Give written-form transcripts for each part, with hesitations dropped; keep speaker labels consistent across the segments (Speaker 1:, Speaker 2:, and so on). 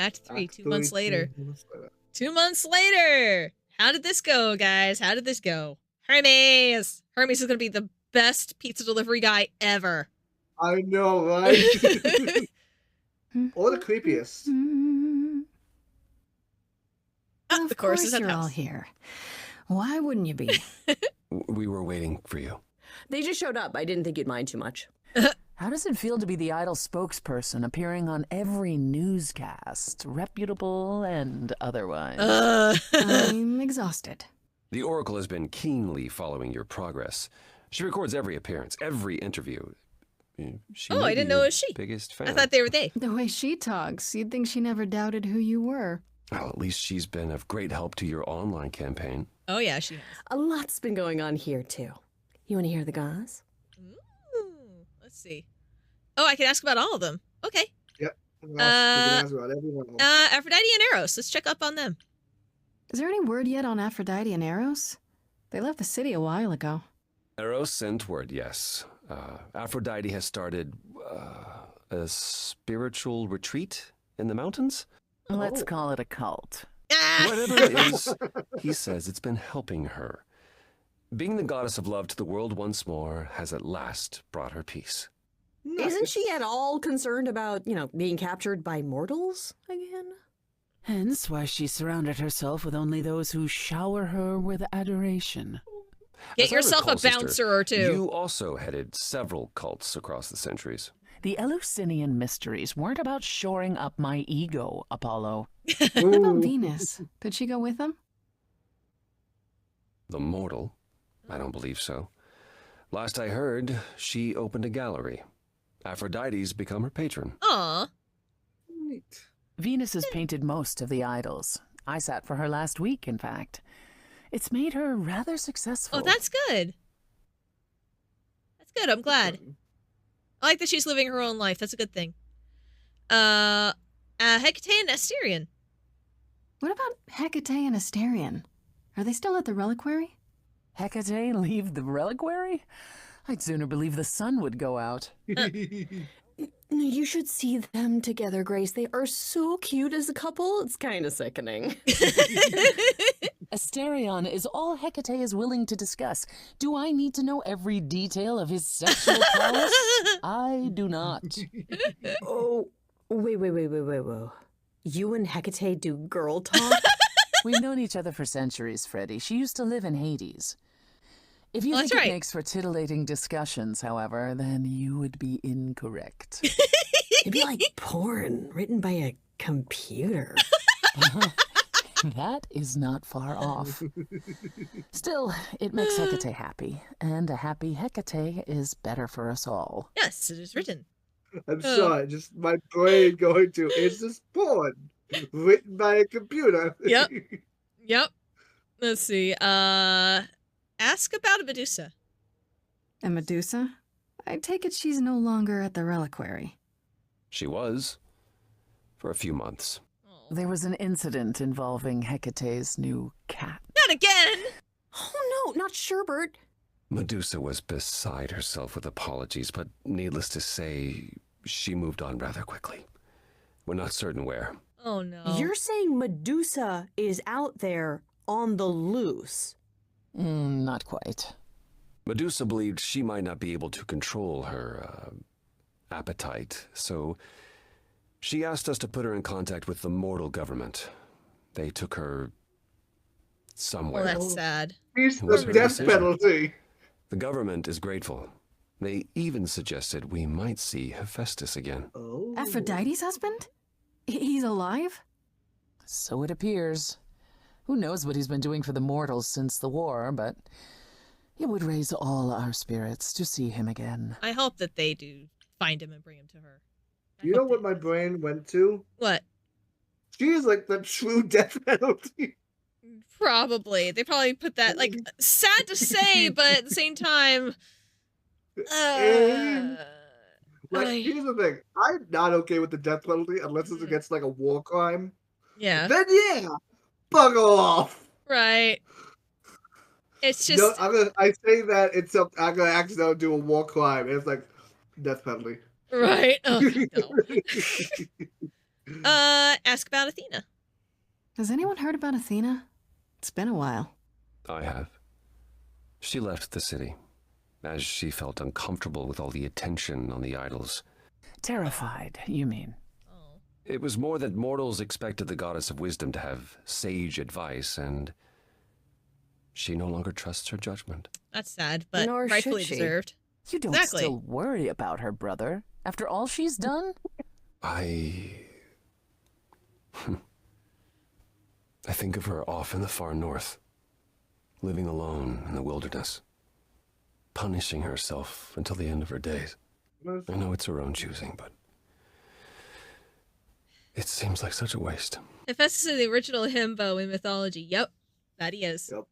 Speaker 1: Act 3,
Speaker 2: Act
Speaker 1: 2 months later.
Speaker 2: 2 months later.
Speaker 1: 2 months later! How did this go, guys? How did this go? Hermes! Hermes is going to be the best pizza delivery guy ever.
Speaker 2: I know, right? Or the creepiest.
Speaker 1: Of course
Speaker 3: you're all here. Why wouldn't you be?
Speaker 4: We were waiting for you.
Speaker 5: They just showed up. I didn't think you'd mind too much.
Speaker 6: How does it feel to be the idol spokesperson appearing on every newscast, reputable and otherwise?
Speaker 3: I'm exhausted.
Speaker 4: The Oracle has been keenly following your progress. She records every appearance, every interview. She
Speaker 1: Oh,
Speaker 4: may
Speaker 1: I didn't
Speaker 4: be
Speaker 1: know
Speaker 4: your
Speaker 1: it was she.
Speaker 4: Biggest fan.
Speaker 1: I thought they were they.
Speaker 3: The way she talks, you'd think she never doubted who you were.
Speaker 4: Well, at least she's been of great help to your online campaign.
Speaker 1: Oh, yeah, she has.
Speaker 5: A lot's been going on here, too. You want to hear the goss?
Speaker 1: Ooh, let's see. Oh, I can ask about all of them. Okay.
Speaker 2: Yep. You can ask about every one of them.
Speaker 1: Aphrodite and Eros. Let's check up on them.
Speaker 3: Is there any word yet on Aphrodite and Eros? They left the city a while ago.
Speaker 4: Eros sent word, yes. Aphrodite has started a spiritual retreat in the mountains.
Speaker 6: Let's call it a cult.
Speaker 4: Whatever it is, he says it's been helping her. Being the goddess of love to the world once more has at last brought her peace.
Speaker 5: Isn't she at all concerned about, being captured by mortals again?
Speaker 6: Hence why she surrounded herself with only those who shower her with adoration.
Speaker 1: Get
Speaker 4: As I
Speaker 1: yourself
Speaker 4: recall,
Speaker 1: a bouncer
Speaker 4: sister,
Speaker 1: or two.
Speaker 4: You also headed several cults across the centuries.
Speaker 6: The Eleusinian mysteries weren't about shoring up my ego, Apollo.
Speaker 3: What about Venus? Did she go with them?
Speaker 4: The mortal? I don't believe so. Last I heard, she opened a gallery. Aphrodite's become her patron.
Speaker 1: Aw.
Speaker 2: Neat.
Speaker 6: Venus has painted most of the idols. I sat for her last week, in fact. It's made her rather successful.
Speaker 1: Oh, that's good. That's good. I'm glad. I like that she's living her own life. That's a good thing. Hecate and Asterion.
Speaker 3: What about Hecate and Asterion? Are they still at the reliquary?
Speaker 6: Hecate leave the reliquary? I'd sooner believe the sun would go out.
Speaker 5: You should see them together, Grace. They are so cute as a couple. It's kind of sickening.
Speaker 6: Asterion is all Hecate is willing to discuss. Do I need to know every detail of his sexual prowess? I do not.
Speaker 5: Oh, wait. You and Hecate do girl talk?
Speaker 6: We've known each other for centuries, Freddie. She used to live in Hades. If you think it makes for titillating discussions, however, then you would be incorrect.
Speaker 5: It'd be like porn written by a computer.
Speaker 6: That is not far off. Still, it makes Hecate happy, and a happy Hecate is better for us all.
Speaker 1: Yes, it is written.
Speaker 2: I'm sorry, just my brain going to, is this porn written by a computer?
Speaker 1: Yep. Let's see. Ask about a Medusa.
Speaker 3: And Medusa? I take it she's no longer at the reliquary.
Speaker 4: She was. For a few months.
Speaker 6: There was an incident involving Hecate's new cat.
Speaker 1: Not again!
Speaker 5: Oh no, not Sherbert.
Speaker 4: Medusa was beside herself with apologies, but needless to say, she moved on rather quickly. We're not certain where.
Speaker 1: Oh no.
Speaker 5: You're saying Medusa is out there on the loose?
Speaker 6: Not quite.
Speaker 4: Medusa believed she might not be able to control her appetite, so she asked us to put her in contact with the mortal government. They took her somewhere.
Speaker 1: Oh, that's sad.
Speaker 2: He's
Speaker 4: It was
Speaker 2: the
Speaker 4: her
Speaker 2: death
Speaker 4: decision.
Speaker 2: penalty.
Speaker 4: The government is grateful. They even suggested we might see Hephaestus again.
Speaker 2: Oh.
Speaker 3: Aphrodite's husband? He's alive?
Speaker 6: So it appears. Who knows what he's been doing for the mortals since the war, but it would raise all our spirits to see him again.
Speaker 1: I hope that they do find him and bring him to her.
Speaker 2: You know what my brain went to?
Speaker 1: What?
Speaker 2: She is like the true death penalty.
Speaker 1: Probably. They probably put that, like, sad to say, but at the same time...
Speaker 2: Here's the thing. I'm not okay with the death penalty unless it's against, like, a war crime.
Speaker 1: Yeah.
Speaker 2: Then, yeah, bugger off.
Speaker 1: Right. It's just...
Speaker 2: No, I say that I'm gonna accidentally do a war crime. And it's like, death penalty.
Speaker 1: Right. Oh, no. Ask about Athena.
Speaker 3: Has anyone heard about Athena? It's been a while.
Speaker 4: I have. She left the city, as she felt uncomfortable with all the attention on the idols.
Speaker 6: Terrified, you mean?
Speaker 1: Oh.
Speaker 4: It was more that mortals expected the goddess of wisdom to have sage advice, and she no longer trusts her judgment.
Speaker 1: That's sad, but
Speaker 5: Nor should
Speaker 1: rightfully
Speaker 5: she.
Speaker 1: deserved.
Speaker 6: You don't
Speaker 1: Exactly.
Speaker 6: still worry about her, brother, after all she's done?
Speaker 4: I think of her off in the far north, living alone in the wilderness, punishing herself until the end of her days. I know it's her own choosing, but it seems like such a waste.
Speaker 1: Hephaestus is the original himbo in mythology. Yep, that he is.
Speaker 2: Yep.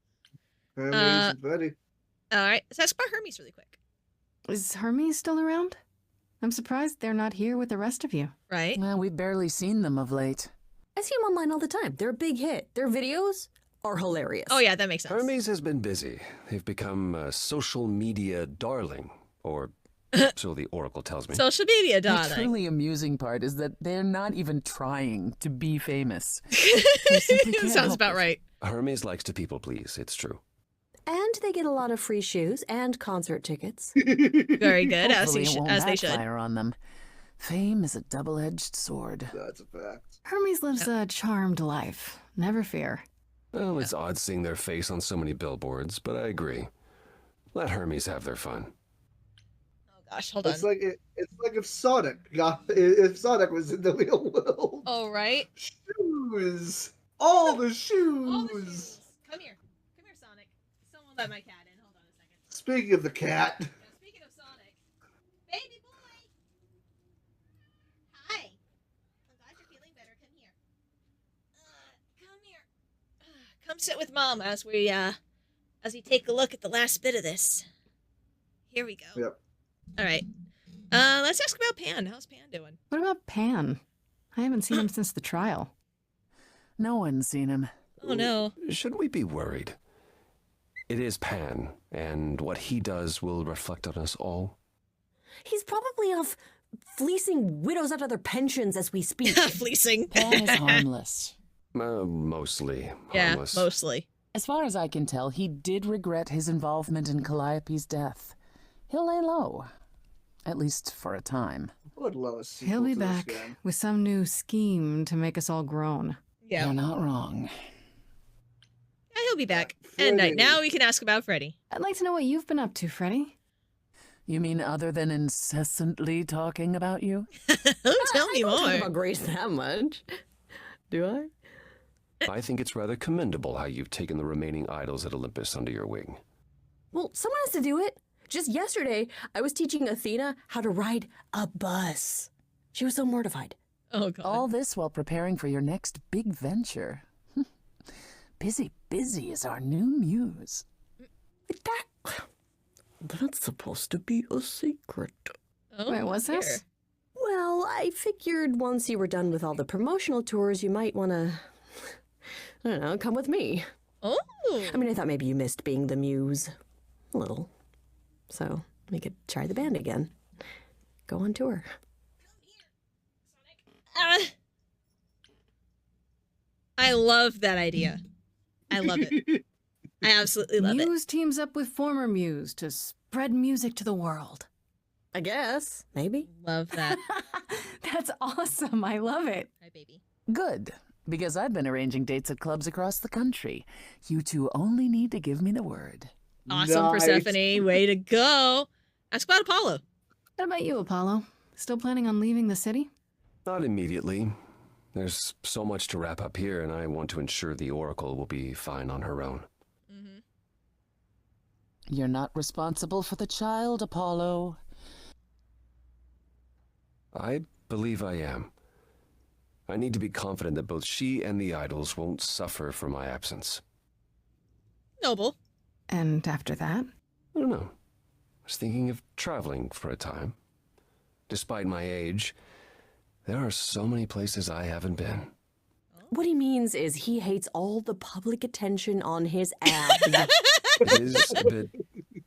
Speaker 2: Hermes and Betty.
Speaker 1: All right, let's ask about Hermes really quick.
Speaker 3: Is Hermes still around? I'm surprised they're not here with the rest of you.
Speaker 1: Right?
Speaker 6: Well, we've barely seen them of late.
Speaker 5: I see them online all the time. They're a big hit. Their videos are hilarious.
Speaker 1: Oh yeah, that makes sense.
Speaker 4: Hermes has been busy. They've become a social media darling, or so the Oracle tells me.
Speaker 1: Social media,
Speaker 6: The
Speaker 1: darling.
Speaker 6: truly amusing part is that they're not even trying to be famous. They simply can't
Speaker 1: Sounds
Speaker 6: help
Speaker 1: about
Speaker 6: it.
Speaker 1: right.
Speaker 4: Hermes likes to people please, it's true.
Speaker 5: And they get a lot of free shoes and concert tickets.
Speaker 1: Very good,
Speaker 6: Hopefully it won't
Speaker 1: as they should.
Speaker 6: backfire on them. Fame is a double-edged sword.
Speaker 2: That's a fact.
Speaker 3: Hermes lives a charmed life. Never fear.
Speaker 4: Well, it's odd seeing their face on so many billboards, but I agree. Let Hermes have their fun.
Speaker 1: Oh gosh, hold on.
Speaker 2: It's like if Sonic was in the real world.
Speaker 1: Oh right.
Speaker 2: Shoes. All the shoes.
Speaker 1: All the shoes. Come here, Sonic. Someone let my cat in. Hold on a second.
Speaker 2: Speaking of the cat.
Speaker 1: Now, speaking of Sonic, baby boy. Hi. I'm glad you're feeling better. Come here. Come here. Come sit with Mom as we take a look at the last bit of this. Here we go.
Speaker 2: Yep.
Speaker 1: All right. Let's ask about Pan. How's Pan doing?
Speaker 3: What about Pan? I haven't seen him since the trial.
Speaker 6: No one's seen him.
Speaker 1: Oh no.
Speaker 4: Shouldn't we be worried? It is Pan, and what he does will reflect on us all.
Speaker 5: He's probably off fleecing widows out of their pensions as we speak.
Speaker 1: Fleecing.
Speaker 6: Pan is harmless.
Speaker 4: Mostly
Speaker 1: Yeah,
Speaker 4: harmless.
Speaker 1: mostly.
Speaker 6: As far as I can tell, he did regret his involvement in Calliope's death. He'll lay low. At least for a time.
Speaker 2: Would love a sequel
Speaker 3: He'll be
Speaker 2: to this
Speaker 3: back
Speaker 2: game.
Speaker 3: with some new scheme to make us all groan.
Speaker 1: Yeah.
Speaker 6: You're not wrong.
Speaker 1: Yeah, he'll be back. And
Speaker 2: Freddy.
Speaker 1: now we can ask about Freddy.
Speaker 3: I'd like to know what you've been up to, Freddy.
Speaker 6: You mean other than incessantly talking about you?
Speaker 1: Tell me
Speaker 5: I don't talk
Speaker 1: more.
Speaker 5: about Grace that much. Do I?
Speaker 4: I think it's rather commendable how you've taken the remaining idols at Olympus under your wing.
Speaker 5: Well, someone has to do it. Just yesterday, I was teaching Athena how to ride a bus. She was so mortified.
Speaker 1: Oh god.
Speaker 6: All this while preparing for your next big venture. Busy is our new muse.
Speaker 5: That's supposed to be a secret.
Speaker 1: Oh,
Speaker 3: Wait, what's
Speaker 1: dear.
Speaker 3: this?
Speaker 5: Well, I figured once you were done with all the promotional tours, you might want to, I don't know, come with me.
Speaker 1: Oh.
Speaker 5: I mean, I thought maybe you missed being the muse. A little. So we could try the band again. Go on tour.
Speaker 1: I love that idea. I love it. I absolutely love it.
Speaker 3: Muse teams up with former Muse to spread music to the world.
Speaker 5: I guess. Maybe.
Speaker 1: Love that.
Speaker 3: That's awesome. I love it.
Speaker 1: Hi, baby.
Speaker 6: Good, because I've been arranging dates at clubs across the country. You two only need to give me the word.
Speaker 1: Awesome,
Speaker 2: Nice.
Speaker 1: Persephone. Way to go. Ask about Apollo.
Speaker 3: What about you, Apollo? Still planning on leaving the city?
Speaker 4: Not immediately. There's so much to wrap up here, and I want to ensure the Oracle will be fine on her own.
Speaker 1: Mm-hmm.
Speaker 6: You're not responsible for the child, Apollo.
Speaker 4: I believe I am. I need to be confident that both she and the idols won't suffer for my absence.
Speaker 1: Noble.
Speaker 3: And after that?
Speaker 4: I don't know. I was thinking of traveling for a time. Despite my age, there are so many places I haven't been.
Speaker 5: What he means is he hates all the public attention on his abs.
Speaker 4: It is a bit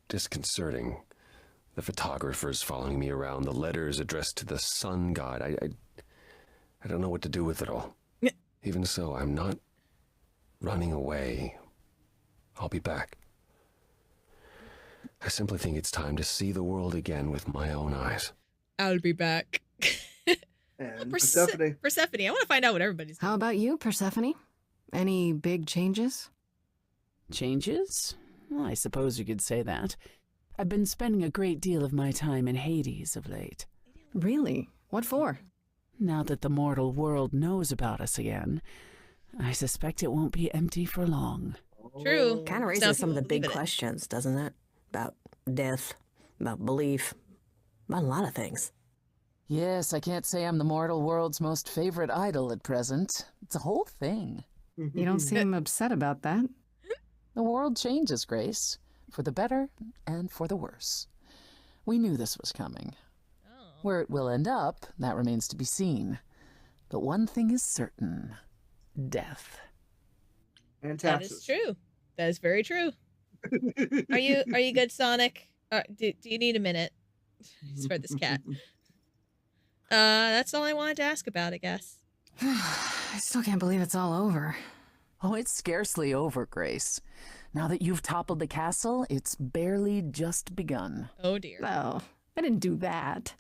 Speaker 4: disconcerting. The photographers following me around, the letters addressed to the sun god. I don't know what to do with it all. Even so, I'm not running away. I'll be back. I simply think it's time to see the world again with my own eyes.
Speaker 1: I'll be back.
Speaker 2: And Persephone.
Speaker 1: Persephone. I want to find out what everybody's doing.
Speaker 3: How about you, Persephone? Any big changes?
Speaker 6: Changes? Well, I suppose you could say that. I've been spending a great deal of my time in Hades of late.
Speaker 3: Really? What for?
Speaker 6: Now that the mortal world knows about us again, I suspect it won't be empty for long.
Speaker 1: True.
Speaker 5: Kind of raises some of the big questions, doesn't it? About death, about belief, about a lot of things.
Speaker 6: Yes, I can't say I'm the mortal world's most favorite idol at present. It's a whole thing.
Speaker 3: You don't seem upset about that.
Speaker 6: The world changes, Grace, for the better and for the worse. We knew this was coming. Where it will end up, that remains to be seen. But one thing is certain. Death.
Speaker 2: And
Speaker 1: That
Speaker 2: taxes.
Speaker 1: is true. That is very true. Are you good, Sonic? Do you need a minute? Just for this cat. That's all I wanted to ask about, I guess.
Speaker 3: I still can't believe it's all over.
Speaker 6: Oh, it's scarcely over, Grace. Now that you've toppled the castle, it's barely just begun.
Speaker 1: Oh dear.
Speaker 3: Oh, I didn't do that.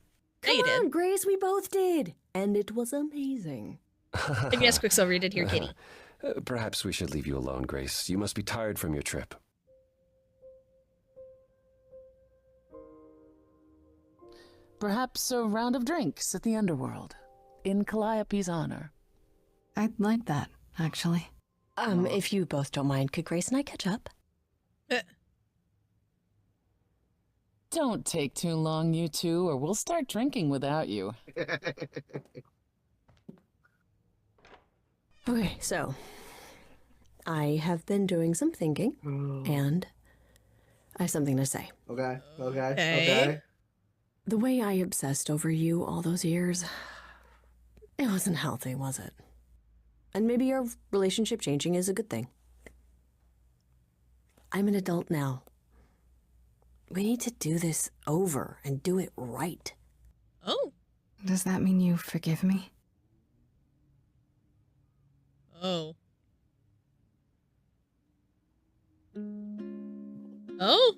Speaker 1: Yeah, you
Speaker 5: Come on,
Speaker 1: did.
Speaker 5: Grace, we both did. And it was amazing.
Speaker 1: And yes, Quicksilver, you did hear Kitty.
Speaker 4: Perhaps we should leave you alone, Grace. You must be tired from your trip.
Speaker 6: Perhaps a round of drinks at the underworld, in Calliope's honor.
Speaker 3: I'd like that, actually.
Speaker 5: If you both don't mind, could Grace and I catch up?
Speaker 6: Don't take too long, you two, or we'll start drinking without you.
Speaker 5: Okay, so I have been doing some thinking, and I have something to say.
Speaker 2: Okay.
Speaker 1: Okay.
Speaker 5: The way I obsessed over you all those years, it wasn't healthy, was it? And maybe our relationship changing is a good thing. I'm an adult now. We need to do this over and do it right.
Speaker 1: Oh.
Speaker 3: Does that mean you forgive me?
Speaker 1: Oh. Oh.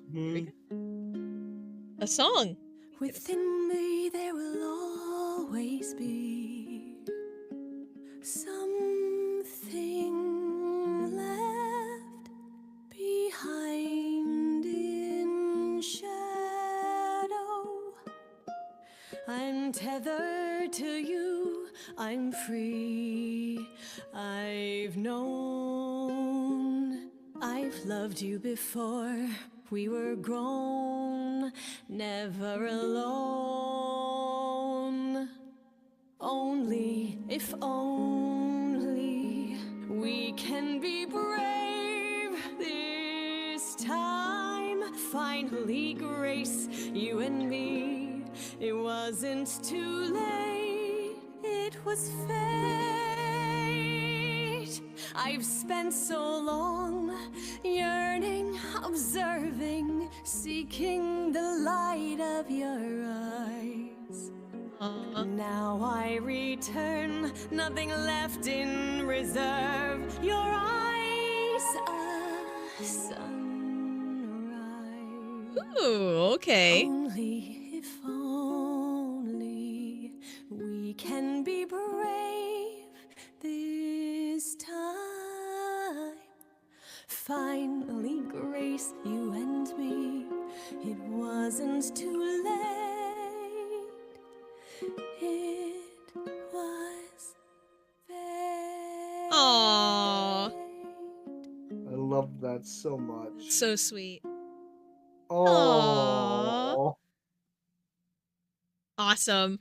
Speaker 1: A song.
Speaker 5: Within me there will always be something left behind in shadow. I'm tethered to you, I'm free. I've known, I've loved you before. We were grown, never alone. Only, if only, we can be brave this time. Finally, Grace, you and me. It wasn't too late, it was fate. I've spent so long yearning, observing, seeking the light of your eyes. Now I return, nothing left in reserve. Your eyes, a sunrise.
Speaker 1: Ooh, okay.
Speaker 5: Only if only we can be brave this time. Finally, Grace, you and me. It wasn't too late. It was fate.
Speaker 1: Aww.
Speaker 2: I love that so much.
Speaker 1: So sweet.
Speaker 2: Oh.
Speaker 1: Awesome.